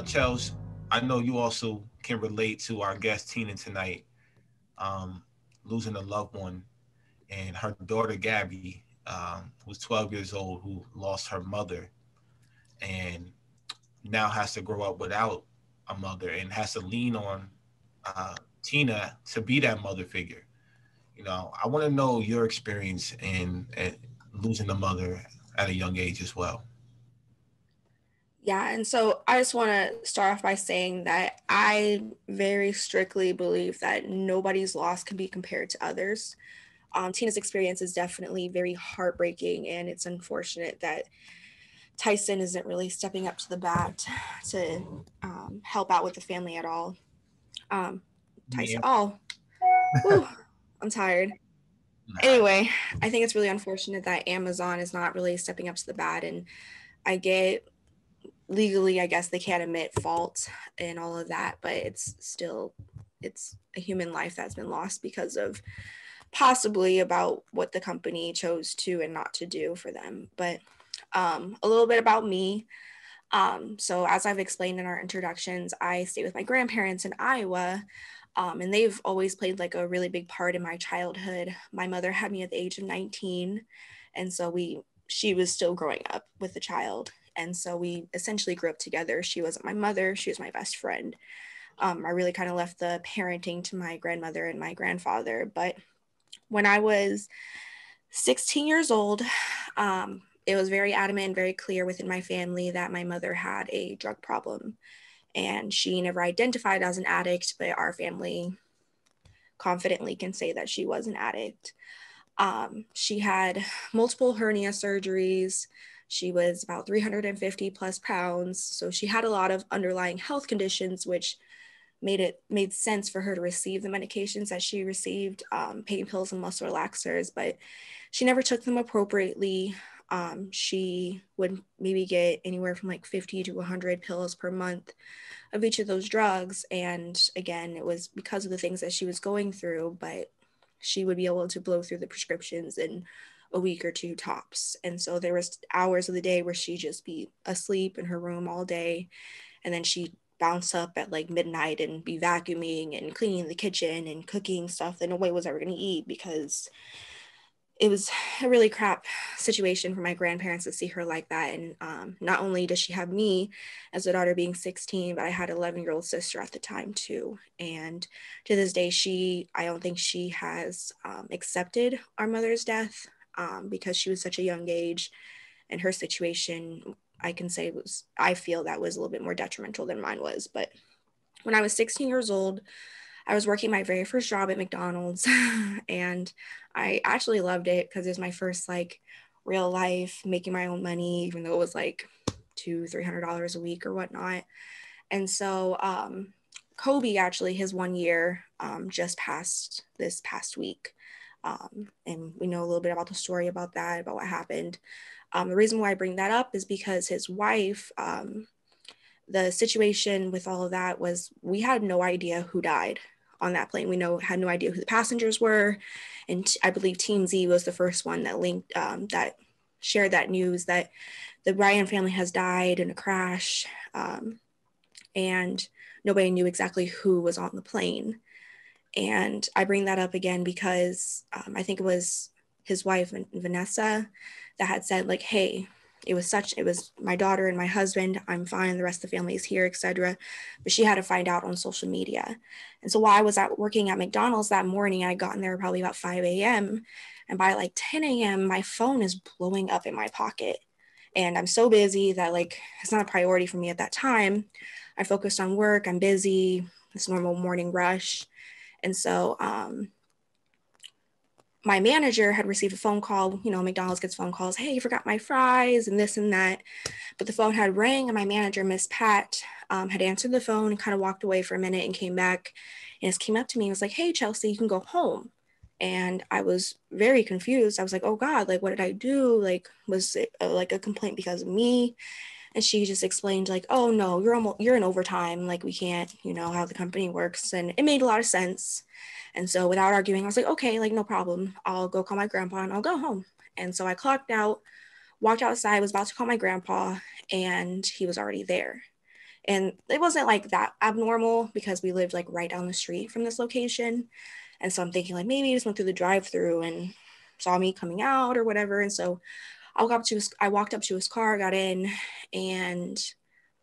Chels, I know you also can relate to our guest Tina tonight, losing a loved one, and her daughter Gabby, who's 12 years old, who lost her mother, and now has to grow up without a mother and has to lean on Tina to be that mother figure. I want to know your experience in losing a mother at a young age as well. Yeah, and so I just want to start off by saying that I very strictly believe that nobody's loss can be compared to others. Tina's experience is definitely very heartbreaking, and it's unfortunate that Tyson isn't really stepping up to the bat to help out with the family at all. Um, Yeah. Tyson, oh, whew, I'm tired. Nah. Anyway, I think it's really unfortunate that Amazon is not really stepping up to the bat, and I get legally, I guess they can't admit fault and all of that, but it's a human life that's been lost because of possibly about what the company chose to and not to do for them. But a little bit about me. So as I've explained in our introductions, I stay with my grandparents in Iowa. And they've always played like a really big part in my childhood. My mother had me at the age of 19, and so she was still growing up with the child, and so we essentially grew up together. She wasn't my mother; she was my best friend. I really kind of left the parenting to my grandmother and my grandfather. But when I was 16 years old, it was very adamant and very clear within my family that my mother had a drug problem. And she never identified as an addict, but our family confidently can say that she was an addict. She had multiple hernia surgeries. She was about 350 plus pounds. So she had a lot of underlying health conditions, which made sense for her to receive the medications that she received, pain pills and muscle relaxers, but she never took them appropriately. She would maybe get anywhere from like 50 to 100 pills per month of each of those drugs. And again, it was because of the things that she was going through, but she would be able to blow through the prescriptions in a week or two tops. And so there was hours of the day where she'd just be asleep in her room all day, and then she'd bounce up at like midnight and be vacuuming and cleaning the kitchen and cooking stuff that nobody was ever going to eat, because it was a really crap situation for my grandparents to see her like that. And not only does she have me as a daughter being 16, but I had an 11-year-old sister at the time too. And to this day, I don't think she has accepted our mother's death, because she was such a young age, and her situation, I can say, I feel that was a little bit more detrimental than mine was. But when I was 16 years old, I was working my very first job at McDonald's, and I actually loved it because it was my first like real life making my own money, even though it was like $200-300 a week or whatnot. And so Kobe, actually his 1 year just passed this past week. And we know a little bit about the story about that, about what happened. The reason why I bring that up is because his wife, the situation with all of that was we had no idea who died on that plane. Had no idea who the passengers were, and I believe TMZ was the first one that linked that shared that news that the Ryan family has died in a crash, and nobody knew exactly who was on the plane. And I bring that up again because I think it was his wife, Vanessa, that had said like, hey, it was my daughter and my husband, I'm fine, the rest of the family is here, etc. But she had to find out on social media. And so while I was working at McDonald's that morning, I had gotten there probably about 5 a.m. And by like 10 a.m., my phone is blowing up in my pocket. And I'm so busy that like it's not a priority for me at that time. I focused on work, I'm busy, this normal morning rush. And so my manager had received a phone call. McDonald's gets phone calls, hey, you forgot my fries and this and that. But the phone had rang, and my manager, Miss Pat, had answered the phone and kind of walked away for a minute and came back and just came up to me and was like, hey, Chelsea, you can go home. And I was very confused. I was like, oh God, like, what did I do? Like, was it like a complaint because of me? And she just explained like, oh no, you're in overtime, like we can't, how the company works. And it made a lot of sense. And so without arguing, I was like, okay, like no problem, I'll go call my grandpa and I'll go home. And so I clocked out, walked outside, was about to call my grandpa, and he was already there. And it wasn't like that abnormal because we lived like right down the street from this location. And so I'm thinking like maybe he just went through the drive-through and saw me coming out or whatever. And so I walked up to his car, got in, and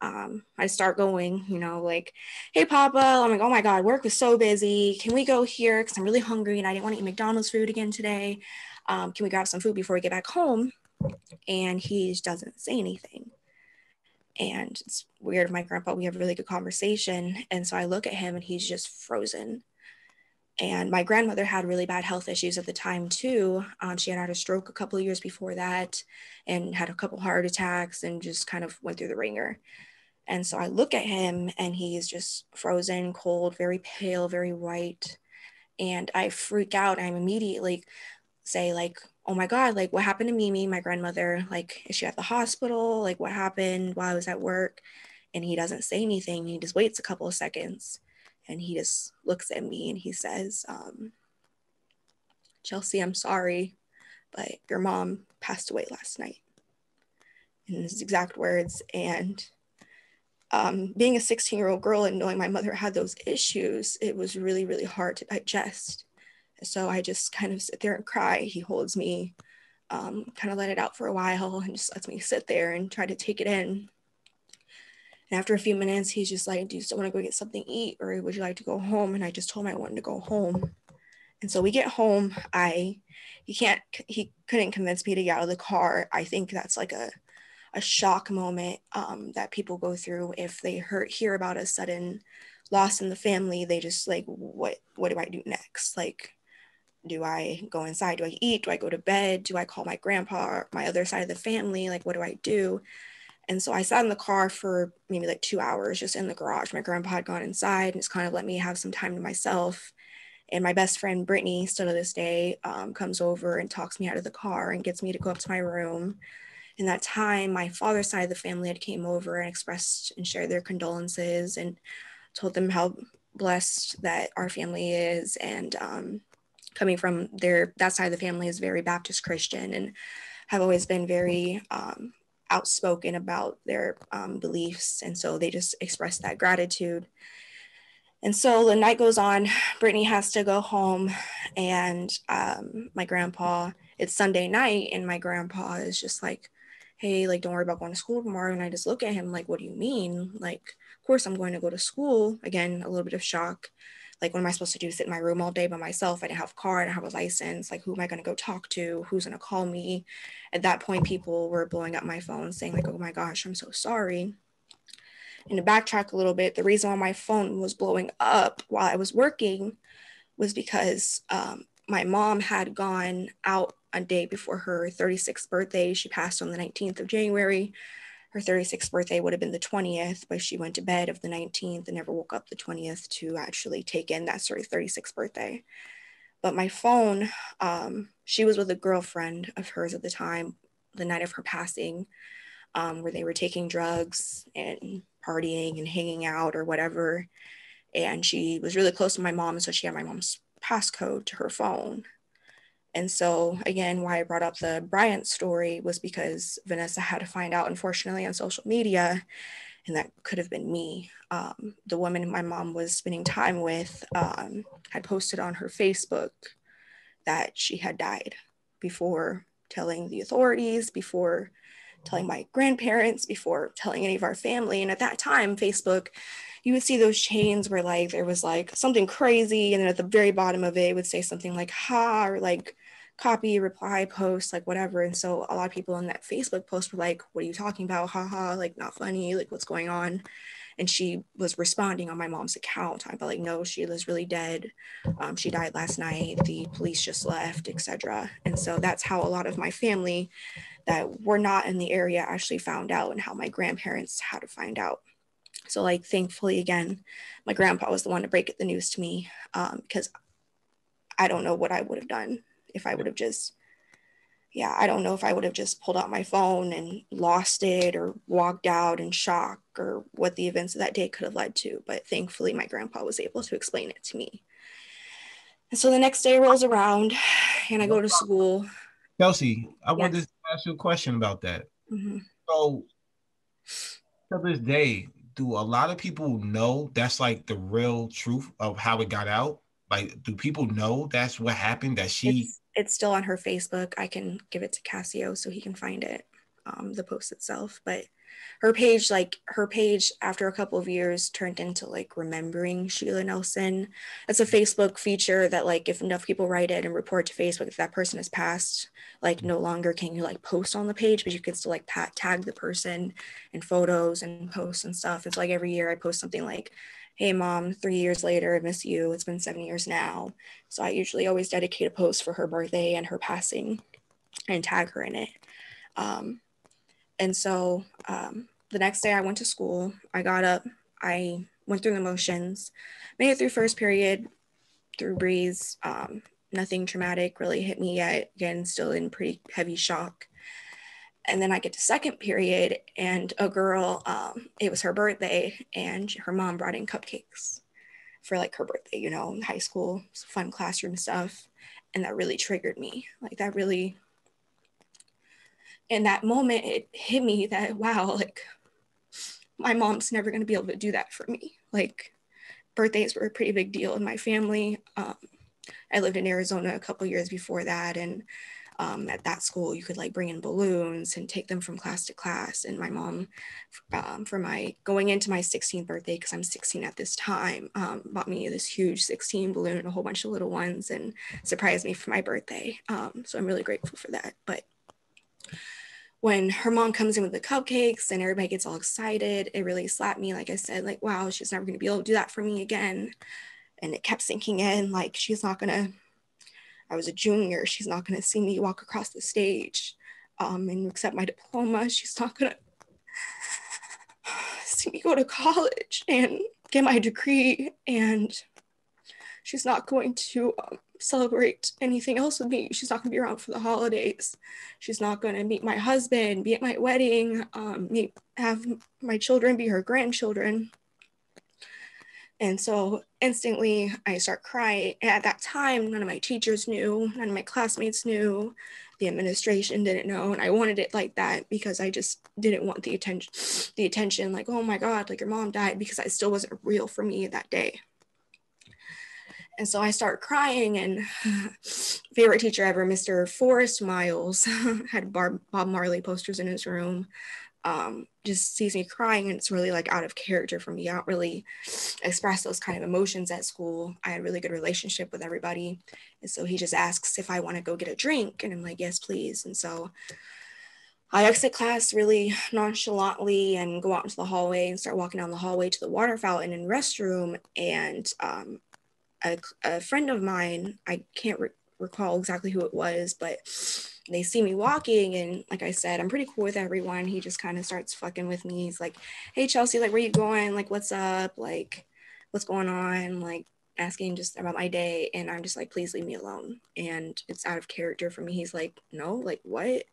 I start going, like, hey, Papa. I'm like, oh my God, work was so busy. Can we go here? Because I'm really hungry and I didn't want to eat McDonald's food again today. Can we grab some food before we get back home? And he just doesn't say anything. And it's weird. My grandpa, we have a really good conversation. And so I look at him and he's just frozen. And my grandmother had really bad health issues at the time too. She had a stroke a couple of years before that and had a couple heart attacks and just kind of went through the ringer. And so I look at him and he's just frozen, cold, very pale, very white. And I freak out. I'm immediately say like, oh my God, like what happened to Mimi, my grandmother? Like, is she at the hospital? Like what happened while I was at work? And he doesn't say anything. He just waits a couple of seconds and he just looks at me and he says, Chelsea, I'm sorry, but your mom passed away last night. In his exact words. And being a 16-year-old girl and knowing my mother had those issues, it was really, really hard to digest. So I just kind of sit there and cry. He holds me, kind of let it out for a while and just lets me sit there and try to take it in. And after a few minutes, he's just like, do you still want to go get something to eat or would you like to go home? And I just told him I wanted to go home. And so we get home. He couldn't convince me to get out of the car. I think that's like a shock moment that people go through if they hear about a sudden loss in the family. They just like, what do I do next? Like, do I go inside? Do I eat? Do I go to bed? Do I call my grandpa or my other side of the family? Like, what do I do? And so I sat in the car for maybe like 2 hours just in the garage. My grandpa had gone inside and just kind of let me have some time to myself. And my best friend, Brittany, still to this day, comes over and talks me out of the car and gets me to go up to my room. In that time, my father's side of the family had came over and expressed and shared their condolences and told them how blessed that our family is. And coming from that side of the family is very Baptist Christian and have always been very outspoken about their beliefs. And so they just expressed that gratitude. And so the night goes on, Brittany has to go home and my grandpa, it's Sunday night and my grandpa is just like, hey, like, don't worry about going to school tomorrow. And I just look at him like, what do you mean? Like, of course I'm going to go to school. Again, a little bit of shock. Like, what am I supposed to do? Sit in my room all day by myself? I didn't have a car. I didn't have a license. Like, who am I going to go talk to? Who's going to call me? At that point, people were blowing up my phone saying like, oh my gosh, I'm so sorry. And to backtrack a little bit, the reason why my phone was blowing up while I was working was because my mom had gone out a day before her 36th birthday. She passed on the 19th of January. Her 36th birthday would have been the 20th, but she went to bed of the 19th and never woke up the 20th to actually take in that 36th birthday. But my phone, she was with a girlfriend of hers at the time, the night of her passing, where they were taking drugs and partying and hanging out or whatever. And she was really close to my mom, so she had my mom's passcode to her phone. And so, again, why I brought up the Bryant story was because Vanessa had to find out, unfortunately, on social media, and that could have been me. The woman my mom was spending time with had posted on her Facebook that she had died before telling the authorities, before telling my grandparents, before telling any of our family. And at that time, Facebook, you would see those chains where like there was like something crazy, and then at the very bottom of it would say something like ha, or like copy, reply, post, like whatever. And so a lot of people in that Facebook post were like, what are you talking about? Haha, like not funny, like what's going on? And she was responding on my mom's account. I felt like, no, Sheila's really dead. She died last night. The police just left, etc. And so that's how a lot of my family that were not in the area actually found out, and how my grandparents had to find out. So like, thankfully, again, my grandpa was the one to break the news to me, because I don't know what I would have done if I would have just, I don't know if I would have just pulled out my phone and lost it or walked out in shock, or what the events of that day could have led to. But thankfully, my grandpa was able to explain it to me. And so the next day rolls around and I go to school. Chelsea, I Yes. wanted to ask you a question about that. Mm-hmm. So, to this day, do a lot of people know that's like the real truth of how it got out? Like, do people know that's what happened? That she It's still on her Facebook. I can give it to Cassio so he can find it, the post itself. But her page after a couple of years turned into like remembering Sheila Nelson. It's a Facebook feature that like if enough people write it and report to Facebook, if that person has passed, like no longer can you like post on the page, but you can still like tag the person in photos and posts and stuff. It's like every year I post something like, hey mom, 3 years later, I miss you. It's been 7 years now. So I usually always dedicate a post for her birthday and her passing and tag her in it. And so the next day I went to school. I got up, I went through the motions, made it through first period, through breeze. Nothing traumatic really hit me yet. Again, still in pretty heavy shock. And then I get to second period and a girl, it was her birthday and her mom brought in cupcakes for like her birthday, you know, in high school, fun classroom stuff. And that really triggered me. Like that really, in that moment, it hit me that, wow, like my mom's never going to be able to do that for me. Like birthdays were a pretty big deal in my family. I lived in Arizona a couple years before that. And at that school, you could like bring in balloons and take them from class to class. And my mom, for my going into my 16th birthday, because I'm 16 at this time, bought me this huge 16 balloon and a whole bunch of little ones and surprised me for my birthday. So I'm really grateful for that. But when her mom comes in with the cupcakes and everybody gets all excited, it really slapped me. Like I said, like, wow, she's never going to be able to do that for me again. And it kept sinking in, like, she's not going to, I was a junior. She's not going to see me walk across the stage and accept my diploma. She's not going to see me go to college and get my degree. And she's not going to celebrate anything else with me. She's not going to be around for the holidays. She's not going to meet my husband, be at my wedding, have my children be her grandchildren. And so instantly I start crying. And at that time, none of my teachers knew, none of my classmates knew, the administration didn't know. And I wanted it like that because I just didn't want the attention, like, oh my God, like your mom died, because it still wasn't real for me that day. And so I start crying, and favorite teacher ever, Mr. Forrest Miles, had Bob Marley posters in his room. Just sees me crying, and it's really like out of character for me. I don't really express those kind of emotions at school. I had a really good relationship with everybody. And so he just asks if I want to go get a drink. And I'm like, yes, please. And so I exit class really nonchalantly and go out into the hallway and start walking down the hallway to the water fountain and restroom. And a friend of mine, I can't recall exactly who it was, but they see me walking, and like I said, I'm pretty cool with everyone. He just kind of starts fucking with me. He's like, hey Chelsea, like where you going, like what's up, like what's going on, like asking just about my day. And I'm just like, please leave me alone. And it's out of character for me. He's like, no, like what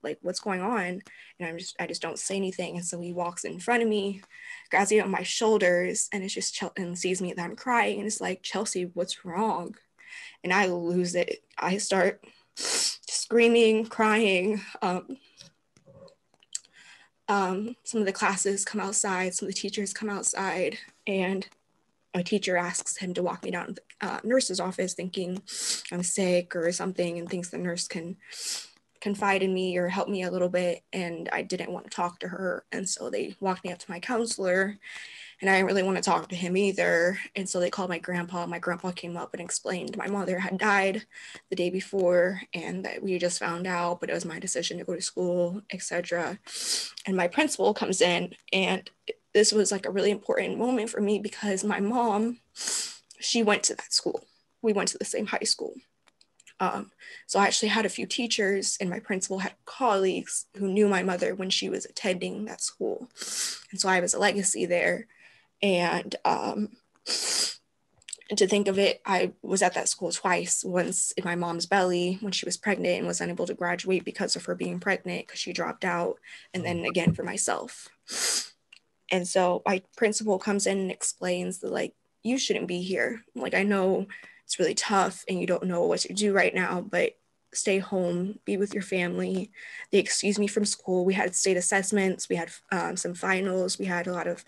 like what's going on? And I just don't say anything. And so he walks in front of me, grabs me on my shoulders, and it's just and sees me that I'm crying, and it's like, Chelsea, what's wrong? And I lose it. I start screaming, crying. Some of the classes come outside, some of the teachers come outside, and a teacher asks him to walk me down to the nurse's office, thinking I'm sick or something, and thinks the nurse can confide in me or help me a little bit. And I didn't want to talk to her. And so they walked me up to my counselor, and I didn't really want to talk to him either. And so they called my grandpa. My grandpa came up and explained my mother had died the day before and that we just found out, but it was my decision to go to school, etc. And my principal comes in, and this was like a really important moment for me because my mom, she went to that school. We went to the same high school. So I actually had a few teachers, and my principal had colleagues who knew my mother when she was attending that school. And so I was a legacy there. And to think of it, I was at that school twice, once in my mom's belly when she was pregnant and was unable to graduate because of her being pregnant because she dropped out, and then again for myself. And so my principal comes in and explains that, like, you shouldn't be here. Like, I know it's really tough and you don't know what to do right now, but stay home, be with your family. They excused me from school. We had state assessments, we had some finals, we had a lot of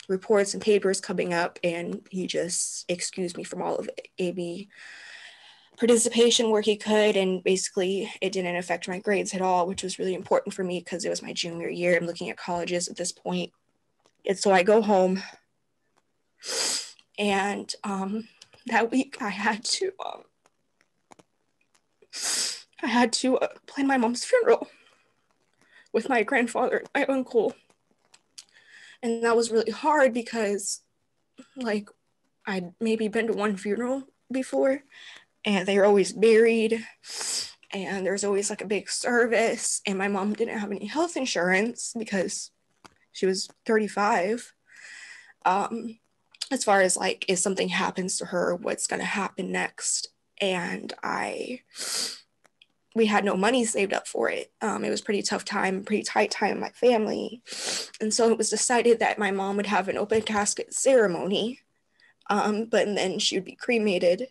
reports and papers coming up, and he just excused me from all of AB participation where he could, and basically it didn't affect my grades at all, which was really important for me because it was my junior year. I'm looking at colleges at this point. And so I go home, and that week I had to plan my mom's funeral with my grandfather and my uncle. And that was really hard because, like, I'd maybe been to one funeral before, and they were always buried, and there's always like a big service, and my mom didn't have any health insurance because she was 35. As far as like, if something happens to her, what's going to happen next? And we had no money saved up for it. It was pretty tough time, pretty tight time in my family. And so it was decided that my mom would have an open casket ceremony, but then she would be cremated.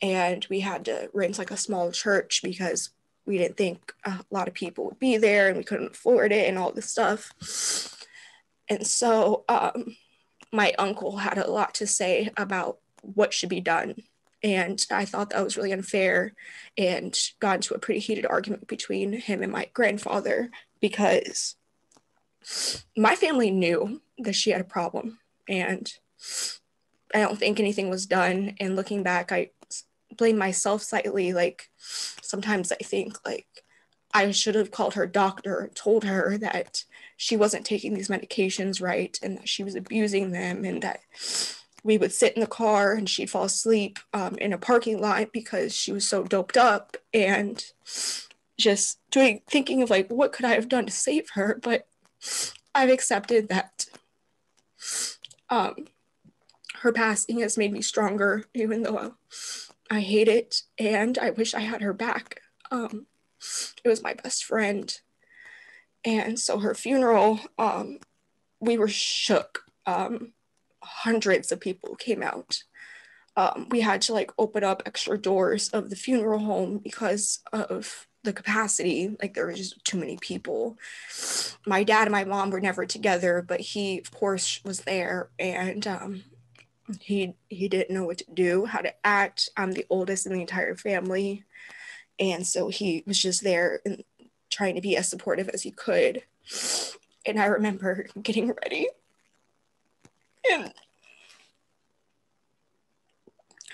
And we had to rent like a small church because we didn't think a lot of people would be there, and we couldn't afford it and all this stuff. And so my uncle had a lot to say about what should be done. And I thought that was really unfair, and got into a pretty heated argument between him and my grandfather because my family knew that she had a problem, and I don't think anything was done. And looking back, I blame myself slightly. Like, sometimes I think like I should have called her doctor and told her that she wasn't taking these medications right, and that she was abusing them, and that we would sit in the car and she'd fall asleep in a parking lot because she was so doped up, and just thinking of like, what could I have done to save her? But I've accepted that her passing has made me stronger, even though I hate it, and I wish I had her back. It was my best friend. And so her funeral, we were shook. Hundreds of people came out. We had to like open up extra doors of the funeral home because of the capacity. Like, there were just too many people. My dad and my mom were never together, but he of course was there, and he didn't know what to do, how to act. I'm the oldest in the entire family, and so he was just there and trying to be as supportive as he could. And I remember getting ready, and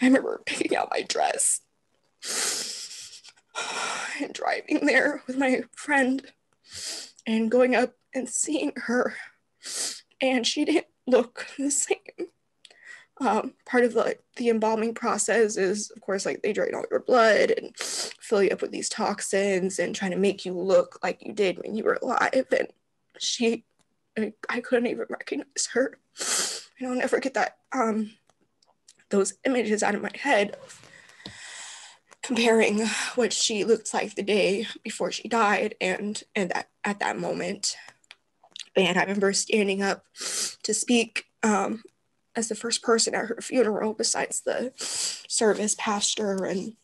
I remember picking out my dress and driving there with my friend and going up and seeing her, and she didn't look the same. Part of the embalming process is, of course, like, they drain all your blood and fill you up with these toxins and trying to make you look like you did when you were alive. And I couldn't even recognize her. And I'll never get that those images out of my head of comparing what she looked like the day before she died and that at that moment. And I remember standing up to speak as the first person at her funeral, besides the service pastor and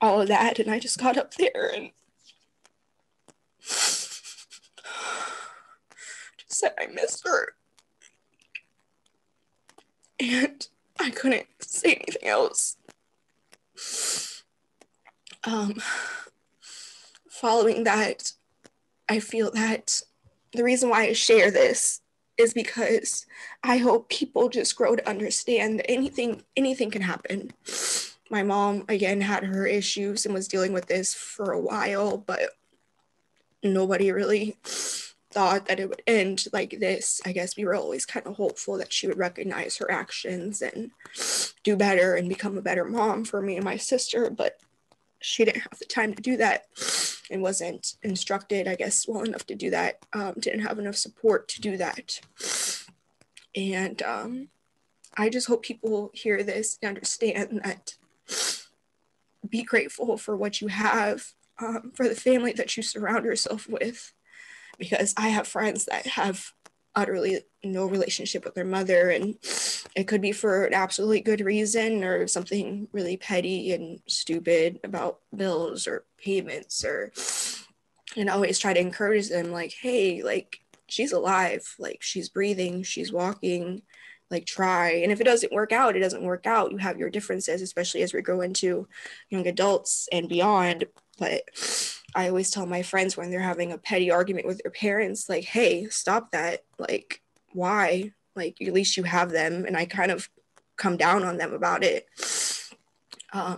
all of that. And I just got up there and just said I missed her. And I couldn't say anything else. Following that, I feel that the reason why I share this is because I hope people just grow to understand that anything can happen. My mom, again, had her issues and was dealing with this for a while, but nobody really thought that it would end like this. I guess we were always kind of hopeful that she would recognize her actions and do better and become a better mom for me and my sister, but she didn't have the time to do that and wasn't instructed, I guess, well enough to do that. Didn't have enough support to do that. And I just hope people hear this and understand that be grateful for what you have, for the family that you surround yourself with, because I have friends that have utterly no relationship with their mother, and it could be for an absolutely good reason or something really petty and stupid about bills or payments, or and always try to encourage them like, hey, like she's alive, like she's breathing, she's walking, like try. And if it doesn't work out, it doesn't work out. You have your differences, especially as we grow into young adults and beyond. But I always tell my friends when they're having a petty argument with their parents, like, hey, stop that. Like, why? Like, at least you have them. And I kind of come down on them about it.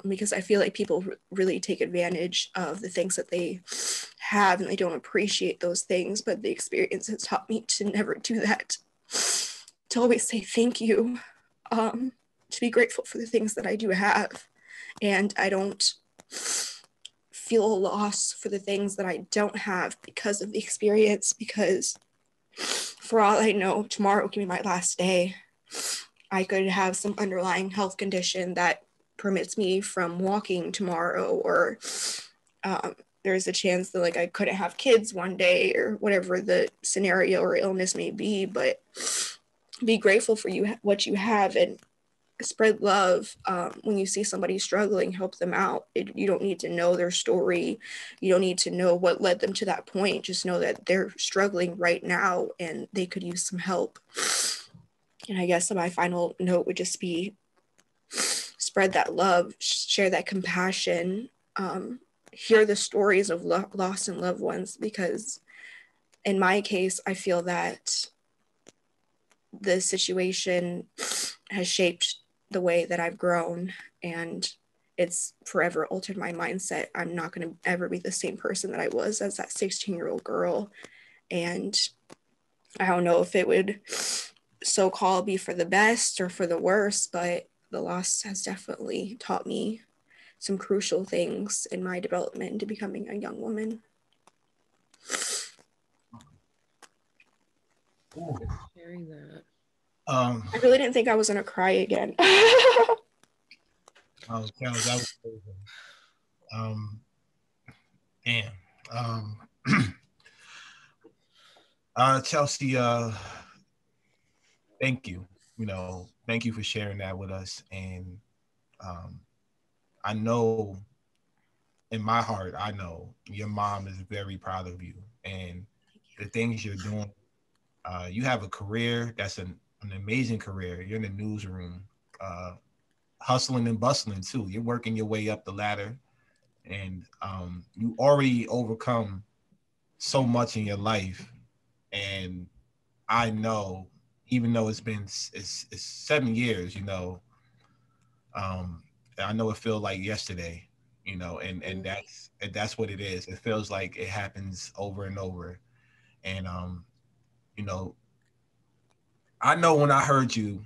Because I feel like people really take advantage of the things that they have and they don't appreciate those things. But the experience has taught me to never do that, to always say thank you, to be grateful for the things that I do have. And I don't feel a loss for the things that I don't have because of the experience, because for all I know, tomorrow can be my last day. I could have some underlying health condition that permits me from walking tomorrow, or there's a chance that like I couldn't have kids one day, or whatever the scenario or illness may be. But be grateful for you, what you have, and spread love. When you see somebody struggling, help them out. You don't need to know their story. You don't need to know what led them to that point. Just know that they're struggling right now and they could use some help. And I guess my final note would just be spread that love, share that compassion, hear the stories of lost and loved ones, because in my case, I feel that the situation has shaped the way that I've grown, and it's forever altered my mindset. I'm not going to ever be the same person that I was as that 16-year-old girl. And I don't know if it would so-called be for the best or for the worst, but the loss has definitely taught me some crucial things in my development into becoming a young woman. Hearing that. I really didn't think I was gonna cry again. Oh, Charles, that was crazy. Chelsea, thank you. Thank you for sharing that with us. And I know in my heart, I know your mom is very proud of you and the things you're doing. You have a career that's an amazing career. You're in the newsroom, hustling and bustling too. You're working your way up the ladder, and you already overcome so much in your life. And I know, even though it's 7 years, I know it feels like yesterday, and that's what it is. It feels like it happens over and over. And I know when I heard you,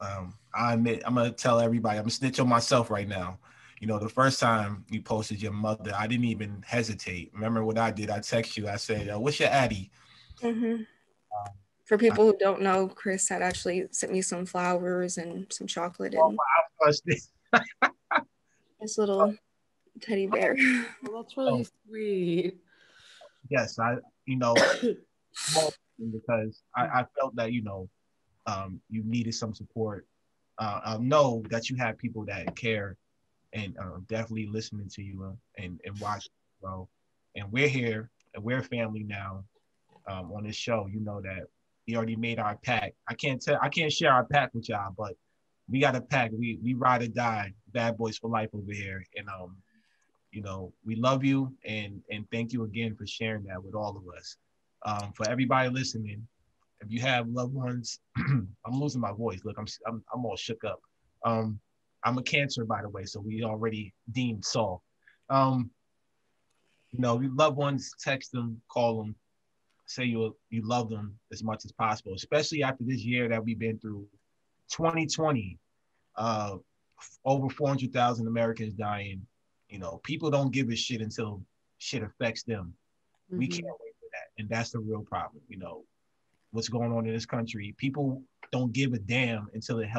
I admit, I'm gonna tell everybody, I'm gonna snitch on myself right now. The first time you posted your mother, I didn't even hesitate. Remember what I did? I text you. I said, "What's your Addie?" Mm-hmm. For people who don't know, Chris had actually sent me some flowers and some chocolate and this little teddy bear. Well, that's really sweet. Yes, because I felt that you needed some support. I know that you have people that care and definitely listening to you and watching, bro. And we're here and we're family now on this show. You know that we already made our pact. I can't share our pact with y'all, but we got a pact. We ride or die, bad boys for life over here. And we love you and thank you again for sharing that with all of us. For everybody listening, if you have loved ones, I'm losing my voice. Look, I'm all shook up. I'm a Cancer, by the way, so we already deemed Saul. Loved ones, text them, call them, say you love them as much as possible, especially after this year that we've been through. 2020, over 400,000 Americans dying. People don't give a shit until shit affects them. Mm-hmm. We can't wait for that, and that's the real problem. What's going on in this country. People don't give a damn until it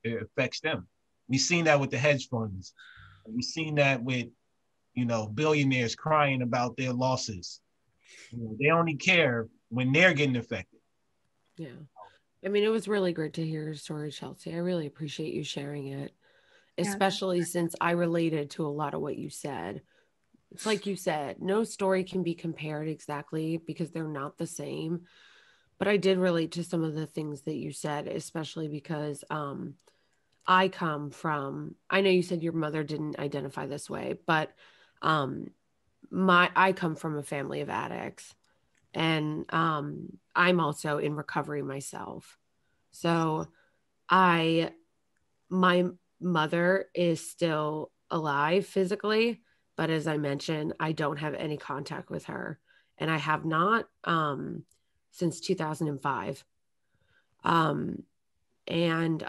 affects them. We've seen that with the hedge funds. We've seen that with, billionaires crying about their losses. They only care when they're getting affected. Yeah. I mean, it was really great to hear your story, Chelsea. I really appreciate you sharing it, Yeah. especially since I related to a lot of what you said. It's like you said, no story can be compared exactly because they're not the same. But I did relate to some of the things that you said, especially because I come from, I know you said your mother didn't identify this way, but um, I come from a family of addicts, and I'm also in recovery myself. So I, my mother is still alive physically, but as I mentioned, I don't have any contact with her, and I have not since 2005. Um, and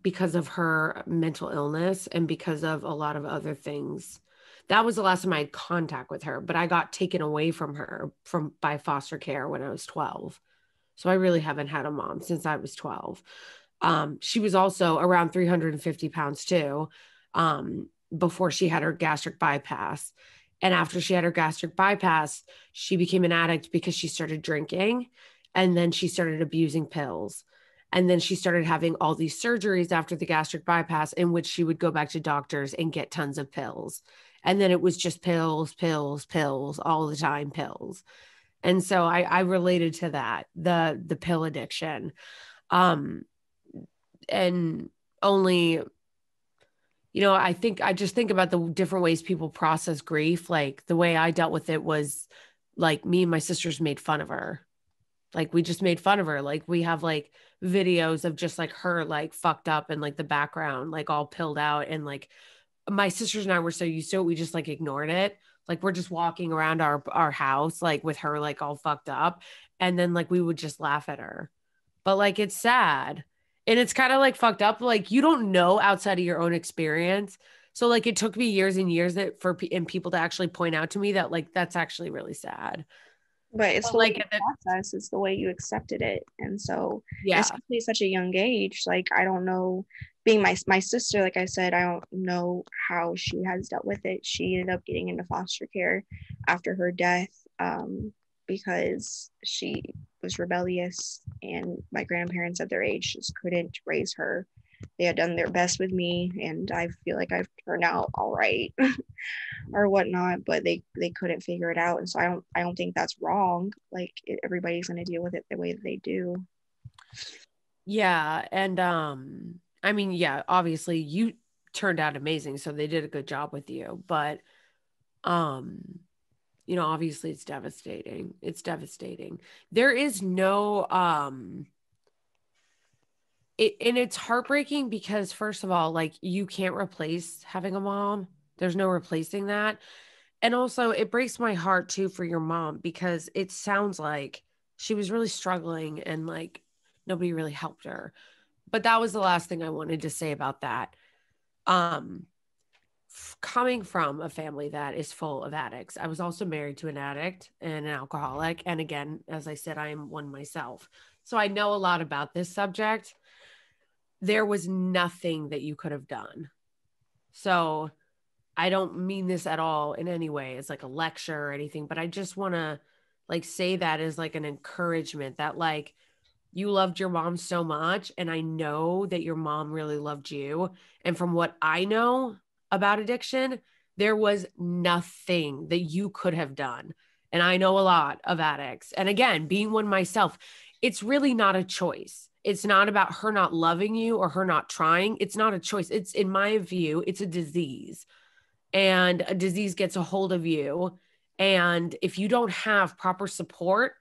because of her mental illness and because of a lot of other things, that was the last time I had contact with her. But I got taken away from her from by foster care when I was 12. So I really haven't had a mom since I was 12. She was also around 350 pounds too, before she had her gastric bypass. And after she had her gastric bypass, she became an addict because she started drinking, and then she started abusing pills. And then she started having all these surgeries after the gastric bypass, in which she would go back to doctors and get tons of pills. And then it was just pills, pills, pills, all the time, pills. And so I related to that, the pill addiction. Um, and only, I just think about the different ways people process grief. Like the way I dealt with it was like me and my sisters made fun of her. Like we just made fun of her. Like we have like videos of just like her like fucked up and like the background, like all pilled out. And like my sisters and I were so used to it, we just like ignored it. Like we're just walking around our house, like with her like all fucked up. And then like we would just laugh at her. But like it's sad. And it's kind of like fucked up. Like you don't know outside of your own experience. So like it took me years and years and people to actually point out to me that like that's actually really sad. But it's But the way like you process, it's the way you accepted it. And so, yeah. especially at such a young age, like I don't know, being my sister, like I said, I don't know how she has dealt with it. She ended up getting into foster care after her death, because she was rebellious, and my grandparents at their age just couldn't raise her. They had done their best with me, and I feel like I've turned out all right. Or whatnot, but they couldn't figure it out. And so I don't think that's wrong. Like everybody's going to deal with it the way that they do. Yeah. And I mean, yeah, obviously you turned out amazing, so they did a good job with you. But um, obviously it's devastating. It's devastating. There is no and it's heartbreaking because first of all, like you can't replace having a mom. There's no replacing that. And also it breaks my heart too for your mom because it sounds like she was really struggling and like nobody really helped her. But that was the last thing I wanted to say about that. Um Coming from a family that is full of addicts. I was also married to an addict and an alcoholic, and again, as I said, I am one myself. So I know a lot about this subject. There was nothing that you could have done. So I don't mean this at all in any way as like a lecture or anything, but I just want to like say that as like an encouragement that like you loved your mom so much. And I know that your mom really loved you. And from what I know about addiction, there was nothing that you could have done. And I know a lot of addicts. And again, being one myself, it's really not a choice. It's not about her not loving you or her not trying. It's not a choice. It's, in my view, it's a disease, and a disease gets a hold of you. And if you don't have proper support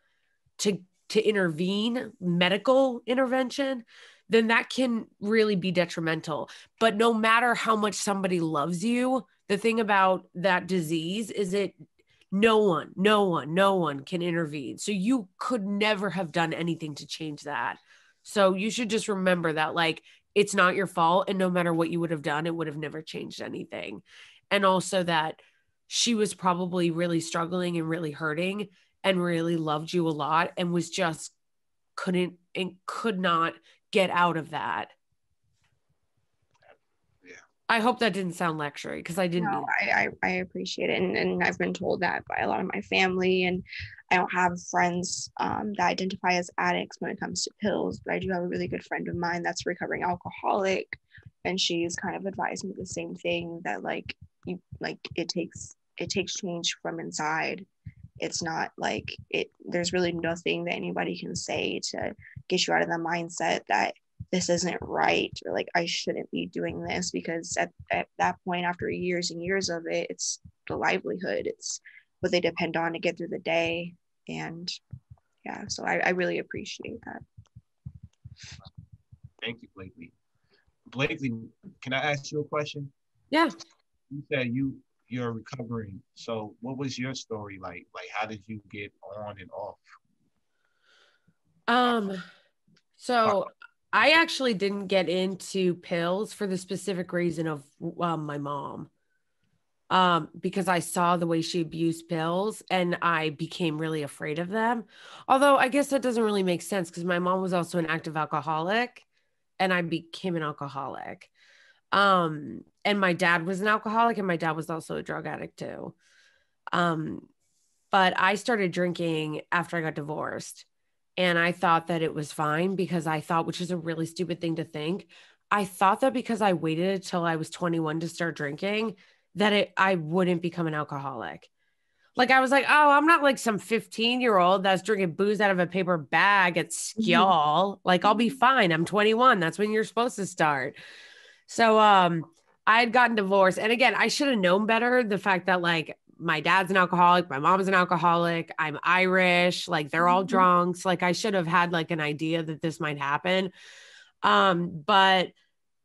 to intervene, medical intervention, then that can really be detrimental. But no matter how much somebody loves you, the thing about that disease is it no one can intervene. So you could never have done anything to change that. So you should just remember that like it's not your fault, and no matter what you would have done, it would have never changed anything. And also that she was probably really struggling and really hurting and really loved you a lot and was just couldn't and could not get out of that. Yeah. I hope that didn't sound lectury because I didn't. No, I appreciate it. And I've been told that by a lot of my family. And I don't have friends that identify as addicts when it comes to pills, but I do have a really good friend of mine that's a recovering alcoholic, and she's kind of advised me the same thing, that like it takes change from inside. It's not like there's really nothing that anybody can say to get you out of the mindset that this isn't right, or like I shouldn't be doing this, because at that point, after years and years of it, it's the livelihood, it's what they depend on to get through the day. And yeah, so I really appreciate that. Thank you, Blakely. Blakely, can I ask you a question? Yeah. You said you're recovering. So what was your story like? Like, how did you get on and off? So I actually didn't get into pills for the specific reason of my mom. Because I saw the way she abused pills and I became really afraid of them. Although I guess that doesn't really make sense because my mom was also an active alcoholic and I became an alcoholic. And my dad was an alcoholic and my dad was also a drug addict too. But I started drinking after I got divorced and I thought that it was fine because I thought, which is a really stupid thing to think. I thought that because I waited until I was 21 to start drinking, that I wouldn't become an alcoholic. Like I was like, oh, I'm not like some 15-year-old that's drinking booze out of a paper bag at Skjol. Like I'll be fine. I'm 21. That's when you're supposed to start. So I had gotten divorced. And again, I should have known better. The fact that like my dad's an alcoholic, my mom's an alcoholic, I'm Irish, like they're all drunks. Like I should have had like an idea that this might happen. But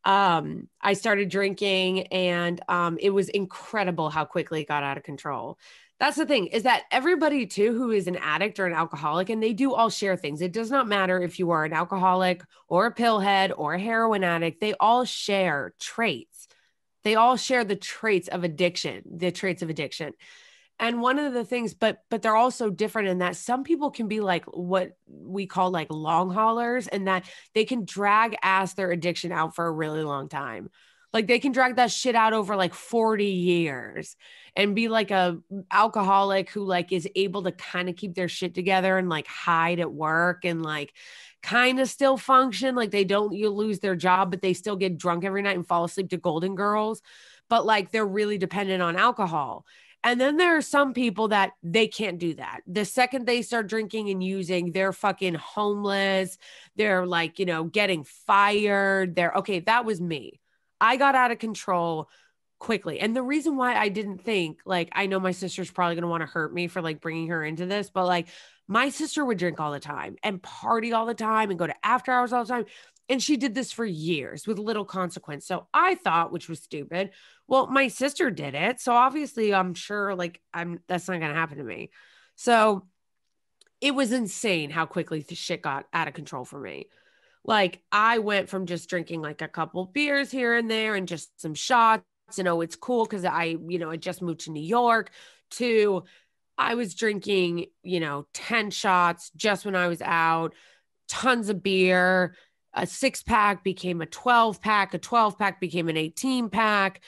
I started drinking and it was incredible how quickly it got out of control. That's the thing, is that everybody too who is an addict or an alcoholic, and they do all share things. It does not matter if you are an alcoholic or a pillhead or a heroin addict. They all share traits. They all share the traits of addiction. And one of the things, but they're also different in that some people can be like what we call like long haulers, and that they can drag their addiction out for a really long time. Like they can drag that shit out over like 40 years and be like a alcoholic who like is able to kind of keep their shit together and like hide at work and like kind of still function. Like you lose their job, but they still get drunk every night and fall asleep to Golden Girls. But like they're really dependent on alcohol. And then there are some people that they can't do that. The second they start drinking and using, they're fucking homeless. They're like, getting fired. Okay, that was me. I got out of control quickly. And the reason why I didn't think, like, I know my sister's probably going to want to hurt me for like bringing her into this, but like my sister would drink all the time and party all the time and go to after hours all the time. And she did this for years with little consequence. So I thought, which was stupid, well, my sister did it. So obviously I'm sure like that's not going to happen to me. So it was insane how quickly the shit got out of control for me. Like I went from just drinking like a couple beers here and there and just some shots and it's cool because I just moved to New York, to I was drinking, 10 shots just when I was out, tons of beer. A 6-pack became a 12-pack. A 12-pack became an 18-pack.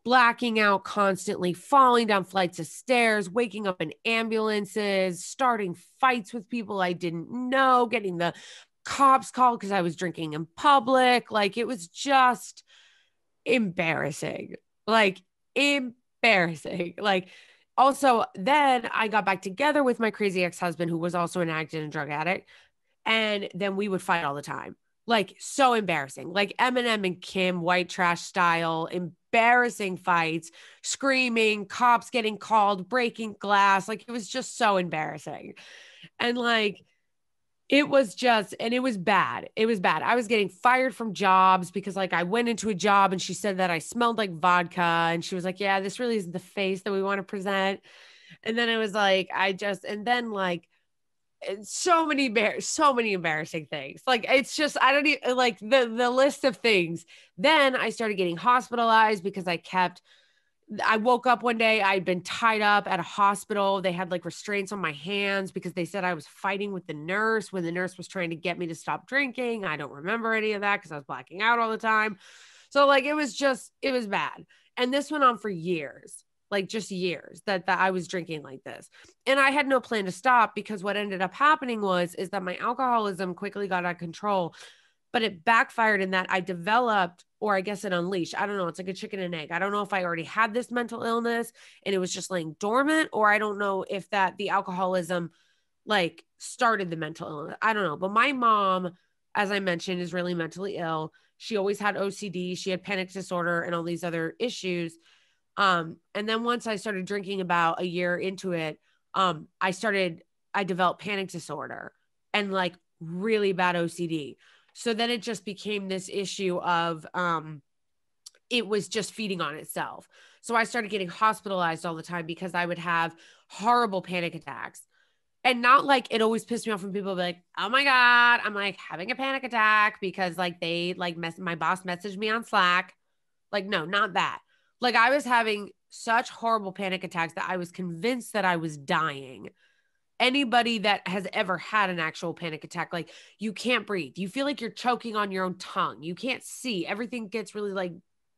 Blacking out constantly, falling down flights of stairs, waking up in ambulances, starting fights with people I didn't know, getting the cops called because I was drinking in public. Like it was just embarrassing. Like embarrassing. Like also then I got back together with my crazy ex-husband who was also an addict and a drug addict. And then we would fight all the time. Like so embarrassing, like Eminem and Kim, white trash style, embarrassing fights, screaming, cops getting called, breaking glass. Like it was just so embarrassing. And like, it was bad. It was bad. I was getting fired from jobs because like I went into a job and she said that I smelled like vodka. And she was like, yeah, this really isn't the face that we want to present. And then it was like, and then like, so many embarrassing things. Like it's just I don't even like the list of things. Then I started getting hospitalized because I woke up one day, I'd been tied up at a hospital. They had like restraints on my hands because they said I was fighting with the nurse when the nurse was trying to get me to stop drinking. I don't remember any of that because I was blacking out all the time. So like it was bad. And this went on for years. like just years that I was drinking like this. And I had no plan to stop, because what ended up happening is that my alcoholism quickly got out of control, but it backfired in that I developed, or I guess it unleashed. I don't know. It's like a chicken and egg. I don't know if I already had this mental illness and it was just laying dormant, or I don't know if that the alcoholism like started the mental illness. I don't know. But my mom, as I mentioned, is really mentally ill. She always had OCD. She had panic disorder and all these other issues. And then once I started drinking about a year into it, I developed panic disorder and like really bad OCD. So then it just became this issue of, it was just feeding on itself. So I started getting hospitalized all the time because I would have horrible panic attacks. And not like, it always pissed me off when people be like, oh my God, I'm like having a panic attack because like they like my boss messaged me on Slack. Like, no, not that. Like I was having such horrible panic attacks that I was convinced that I was dying. Anybody that has ever had an actual panic attack, like you can't breathe. You feel like you're choking on your own tongue. You can't see. Everything gets really like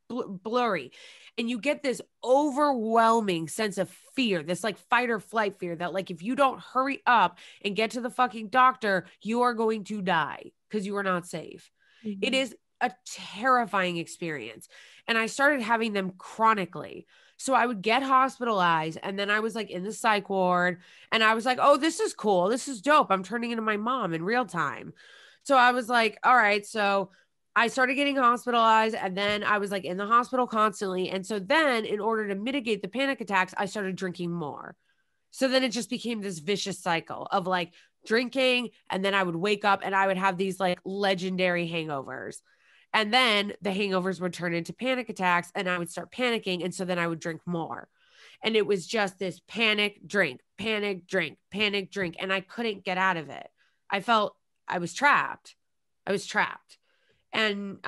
blurry. And you get this overwhelming sense of fear, this like fight or flight fear that like, if you don't hurry up and get to the fucking doctor, you are going to die because you are not safe. Mm-hmm. It is a terrifying experience. And I started having them chronically. So I would get hospitalized and then I was like in the psych ward and I was like, oh, this is cool. This is dope. I'm turning into my mom in real time. So I was like, all right. So I started getting hospitalized and then I was like in the hospital constantly. And so then in order to mitigate the panic attacks, I started drinking more. So then it just became this vicious cycle of like drinking. And then I would wake up and I would have these like legendary hangovers. And then the hangovers would turn into panic attacks and I would start panicking. And so then I would drink more. And it was just this panic, drink, panic, drink, panic, drink. And I couldn't get out of it. I felt I was trapped. And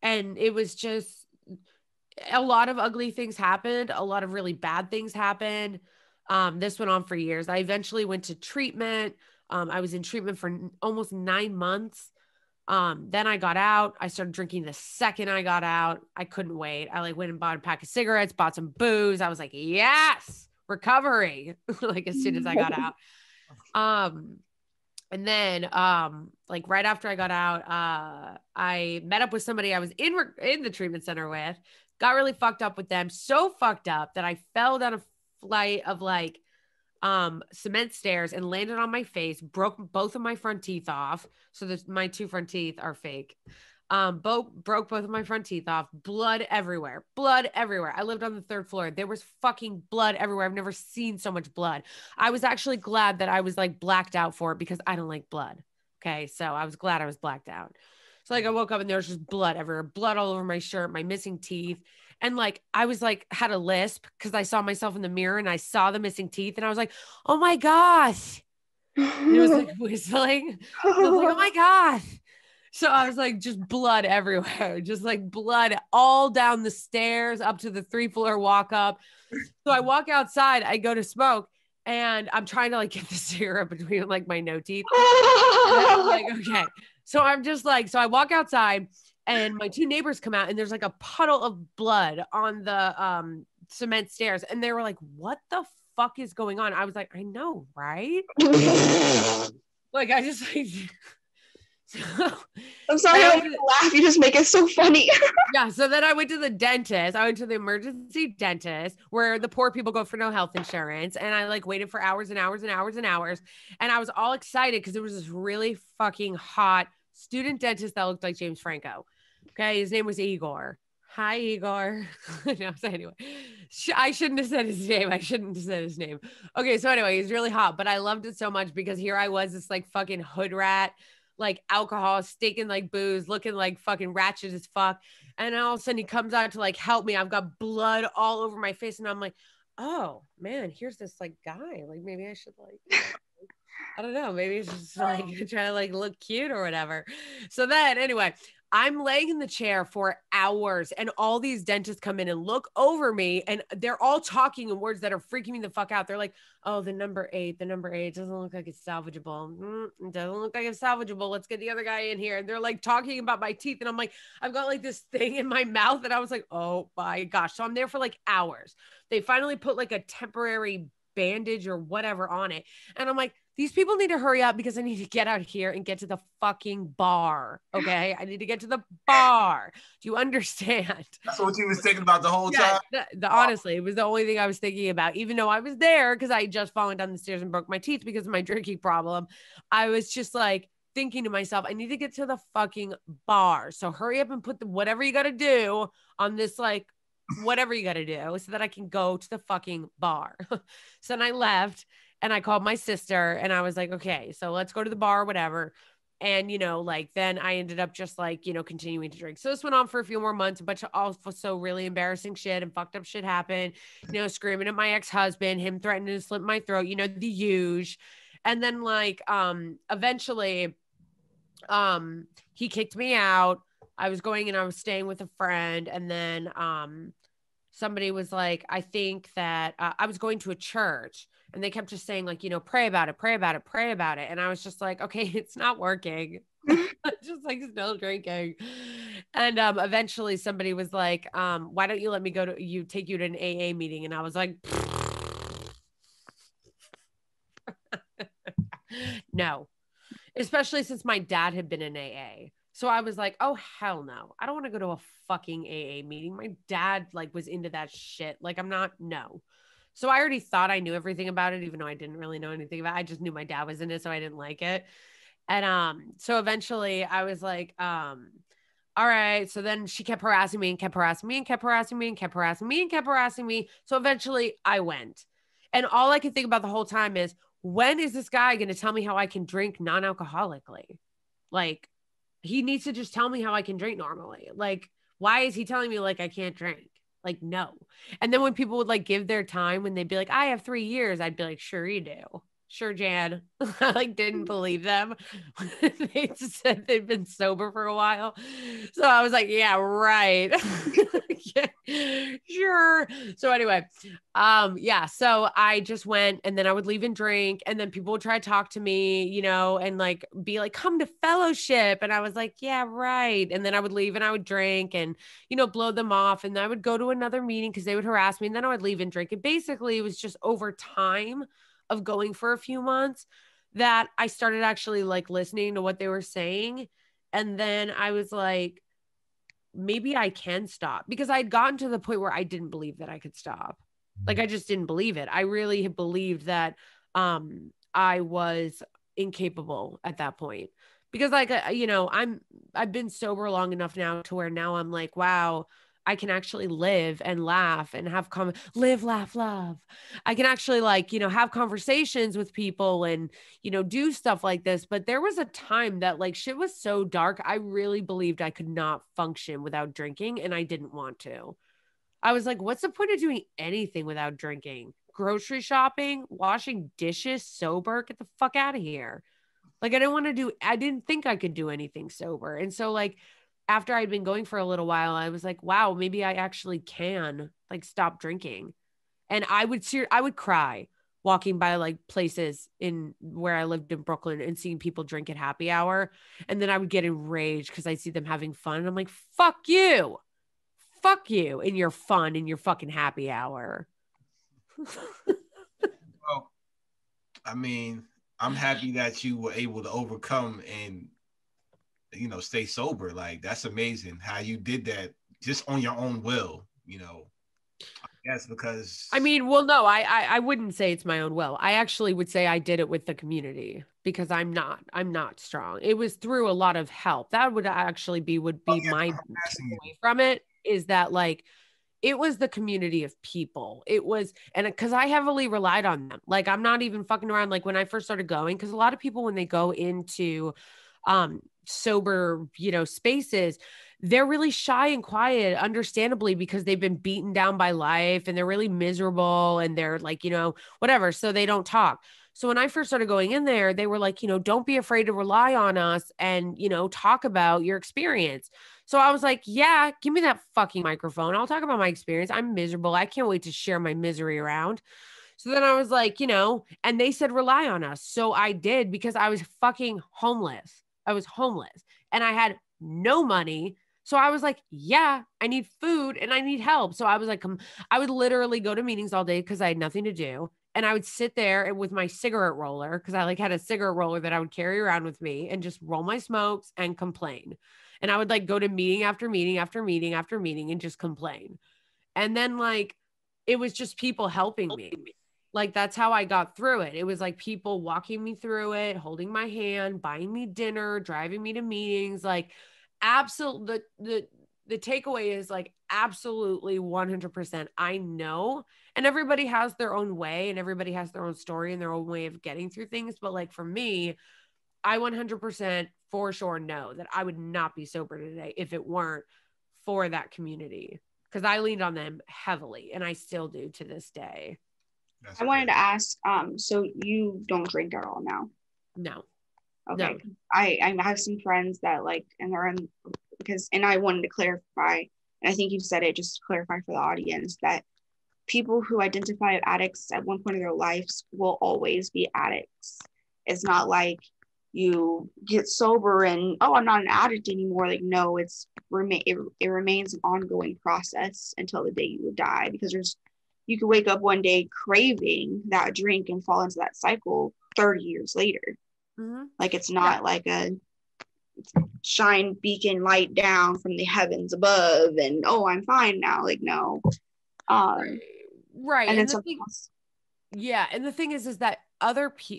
it was just a lot of ugly things happened. A lot of really bad things happened. This went on for years. I eventually went to treatment. I was in treatment for almost 9 months. Then I got out. I started drinking the second I got out. I couldn't wait. I like went and bought a pack of cigarettes, bought some booze. I was like, yes, recovery. Like as soon as I got out. And then, like right after I got out, I met up with somebody I was in the treatment center with, got really fucked up with them. So fucked up that I fell down a flight of like, cement stairs and landed on my face, broke both of my front teeth off. So my 2 front teeth are fake. Broke both of my front teeth off, blood everywhere. I lived on the 3rd floor. There was fucking blood everywhere. I've never seen so much blood. I was actually glad that I was like blacked out for it because I don't like blood. Okay. So I was glad I was blacked out. So like I woke up and there was just blood everywhere, blood all over my shirt, my missing teeth. And like, I was like, had a lisp because I saw myself in the mirror and I saw the missing teeth and I was like, oh my gosh. And it was like whistling. I was like, oh my gosh. So I was like, just blood everywhere, just like blood all down the stairs up to the 3rd floor walk up. So I walk outside, I go to smoke and I'm trying to like get the syrup between like my no teeth. And I'm like, okay. So I'm just like, so I walk outside and my 2 neighbors come out and there's like a puddle of blood on the cement stairs. And they were like, what the fuck is going on? I was like, I know, right? Like, I just like, I'm sorry, I don't laugh. You just make it so funny. Yeah. So then I went to the dentist. I went to the emergency dentist where the poor people go for no health insurance. And I like waited for hours and hours and hours and hours. And I was all excited because there was this really fucking hot student dentist that looked like James Franco. Okay. His name was Igor. Hi, Igor. No, so anyway, I shouldn't have said his name. Okay. So anyway, he's really hot, but I loved it so much because here I was, this like fucking hood rat, like alcohol, stinking like booze, looking like fucking ratchet as fuck. And all of a sudden he comes out to like help me. I've got blood all over my face. And I'm like, oh man, here's this like guy. Like maybe I should like, I don't know. Maybe it's just like trying to like look cute or whatever. So then anyway, I'm laying in the chair for hours and all these dentists come in and look over me and they're all talking in words that are freaking me the fuck out. They're like, oh, the number eight doesn't look like it's salvageable. It doesn't look like it's salvageable. Let's get the other guy in here. And they're like talking about my teeth. And I'm like, I've got like this thing in my mouth. And I was like, oh my gosh. So I'm there for like hours. They finally put like a temporary bandage or whatever on it. And I'm like, these people need to hurry up because I need to get out here and get to the fucking bar. Okay. I need to get to the bar. Do you understand? That's what you was thinking about the whole time? Honestly, it was the only thing I was thinking about, even though I was there because I had just fallen down the stairs and broke my teeth because of my drinking problem. I was just like thinking to myself, I need to get to the fucking bar. So hurry up and put whatever you got to do on this, like, whatever you got to do so that I can go to the fucking bar. So then I left. And I called my sister and I was like, okay, so let's go to the bar, whatever. And, you know, like, then I ended up just like, you know, continuing to drink. So this went on for a few more months, a bunch of also really embarrassing shit and fucked up shit happened, you know, screaming at my ex-husband, him threatening to slit my throat, you know, the huge. And then like, eventually, he kicked me out. I was going and I was staying with a friend. And then, somebody was like, I think that I was going to a church and they kept just saying like, you know, pray about it, pray about it, pray about it. And I was just like, okay, it's not working. Just like still drinking. And eventually somebody was like, why don't you let me take you to an AA meeting? And I was like, no, especially since my dad had been in AA. So I was like, oh, hell no. I don't want to go to a fucking AA meeting. My dad like was into that shit. Like no. So I already thought I knew everything about it, even though I didn't really know anything about it. I just knew my dad was in it, so I didn't like it. And so eventually I was like, all right. So then she kept harassing me and kept harassing me and kept harassing me and kept harassing me and kept harassing me. So eventually I went. And all I could think about the whole time is, when is this guy going to tell me how I can drink non-alcoholically? Like, he needs to just tell me how I can drink normally. Like, why is he telling me like I can't drink? Like, no. And then when people would like give their time, when they'd be like, I have 3 years, I'd be like, sure you do. Sure, Jan. I like didn't believe them. They just said they'd been sober for a while. So I was like, yeah, right. Yeah, sure. So anyway, yeah. So I just went and then I would leave and drink. And then people would try to talk to me, you know, and like be like, come to fellowship. And I was like, yeah, right. And then I would leave and I would drink and, you know, blow them off. And then I would go to another meeting because they would harass me. And then I would leave and drink. And basically it was just over time of going for a few months that I started actually like listening to what they were saying. And then I was like, maybe I can stop, because I'd gotten to the point where I didn't believe that I could stop. Like, I just didn't believe it. I really believed that I was incapable at that point, because like, you know, I've been sober long enough now to where now I'm like, wow, I can actually live and laugh and have live, laugh, love. I can actually like, you know, have conversations with people and, you know, do stuff like this. But there was a time that like shit was so dark. I really believed I could not function without drinking, and I didn't want to. I was like, what's the point of doing anything without drinking? Grocery shopping, washing dishes, sober, get the fuck out of here. Like, I didn't think I could do anything sober. And so like, after I'd been going for a little while, I was like, wow, maybe I actually can like stop drinking. And I would cry walking by like places in where I lived in Brooklyn and seeing people drink at happy hour. And then I would get enraged because I see them having fun. And I'm like, fuck you and your fun and your fucking happy hour. Well, I mean, I'm happy that you were able to overcome and, you know, stay sober. Like, that's amazing how you did that just on your own will, you know. Yes, because I mean, well, no, I wouldn't say it's my own will. I actually would say I did it with the community, because I'm not strong. It was through a lot of help. That would actually would be my takeaway from it, is that like, it was the community of people. It was, and because I heavily relied on them. Like, I'm not even fucking around. Like, when I first started going, because a lot of people, when they go into sober, spaces, they're really shy and quiet, understandably, because they've been beaten down by life and they're really miserable and they're like, whatever. So they don't talk. So when I first started going in there, they were like, don't be afraid to rely on us and, talk about your experience. So I was like, yeah, give me that fucking microphone. I'll talk about my experience. I'm miserable. I can't wait to share my misery around. So then I was like, and they said, rely on us. So I did, because I was fucking homeless. I was homeless and I had no money. So I was like, yeah, I need food and I need help. So I was like, I would literally go to meetings all day because I had nothing to do. And I would sit there with my cigarette roller, because I had a cigarette roller that I would carry around with me, and just roll my smokes and complain. And I would go to meeting after meeting after meeting after meeting and just complain. And then it was just people helping me. That's how I got through it. It was people walking me through it, holding my hand, buying me dinner, driving me to meetings. Absolutely. The takeaway is absolutely 100%. I know, and everybody has their own way and everybody has their own story and their own way of getting through things. But for me, I 100% for sure know that I would not be sober today if it weren't for that community, because I leaned on them heavily and I still do to this day. I wanted to ask, so you don't drink at all now? No. Okay. No. I have some friends that and they're in, and I wanted to clarify, and I think you said it just to clarify for the audience, that people who identify as addicts at one point of their lives will always be addicts. It's not like you get sober and, oh, I'm not an addict anymore. No, it remains an ongoing process until the day you would die, because you could wake up one day craving that drink and fall into that cycle 30 years later. Mm-hmm. It's not like a shine beacon light down from the heavens above and, oh, I'm fine now. No. Right. And then yeah. And the thing is that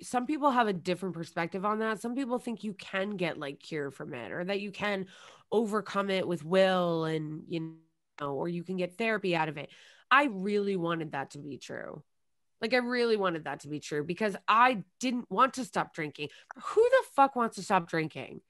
some people have a different perspective on that. Some people think you can get cured from it, or that you can overcome it with will, and, or you can get therapy out of it. I really wanted that to be true. I really wanted that to be true, because I didn't want to stop drinking. Who the fuck wants to stop drinking?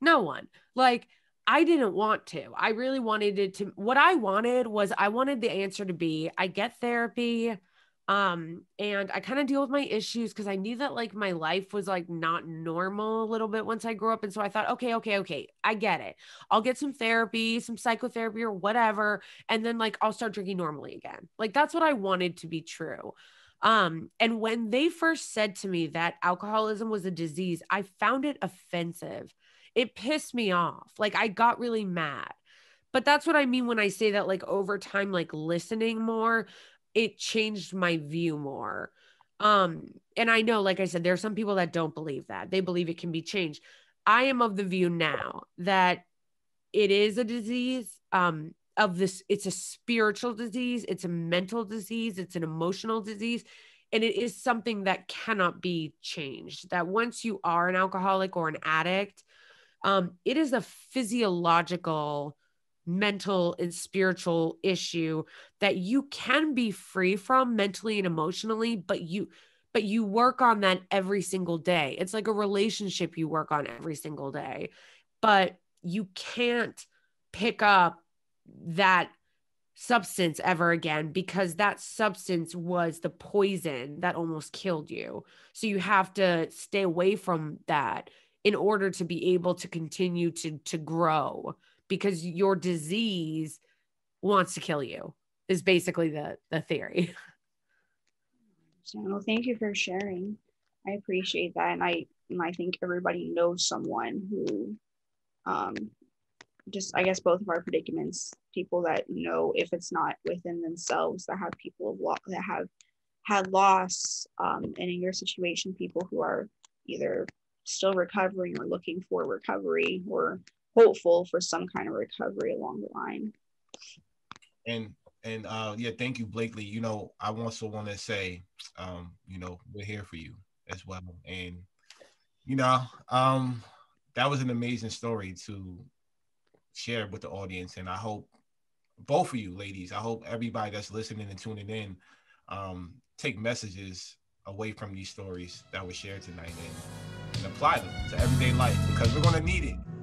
No one. I didn't want to. I really wanted it to. What I wanted was, I wanted the answer to be, I get therapy. And I kind of deal with my issues, because I knew that my life was not normal a little bit once I grew up. And so I thought, okay, I get it. I'll get some therapy, some psychotherapy or whatever. And then I'll start drinking normally again. That's what I wanted to be true. And when they first said to me that alcoholism was a disease, I found it offensive. It pissed me off. I got really mad. But that's what I mean when I say that over time, listening more, it changed my view more. And I know, like I said, there are some people that don't believe that. They believe it can be changed. I am of the view now that it is a disease. It's a spiritual disease, it's a mental disease, it's an emotional disease, and it is something that cannot be changed. That once you are an alcoholic or an addict, it is a physiological, mental, and spiritual issue that you can be free from mentally and emotionally, but you work on that every single day. It's like a relationship you work on every single day, but you can't pick up that substance ever again, because that substance was the poison that almost killed you. So you have to stay away from that in order to be able to continue to grow, because your disease wants to kill you, is basically the theory. So thank you for sharing. I appreciate that. And I think everybody knows someone who just, I guess, both of our predicaments, people that if it's not within themselves, that have people that have had loss, and in your situation, people who are either still recovering or looking for recovery or hopeful for some kind of recovery along the line. And yeah, thank you, Blakely. I also want to say, we're here for you as well. And that was an amazing story to share with the audience. And I hope both of you ladies, I hope everybody that's listening and tuning in, take messages away from these stories that were shared tonight and apply apply them to everyday life because we're going to need it.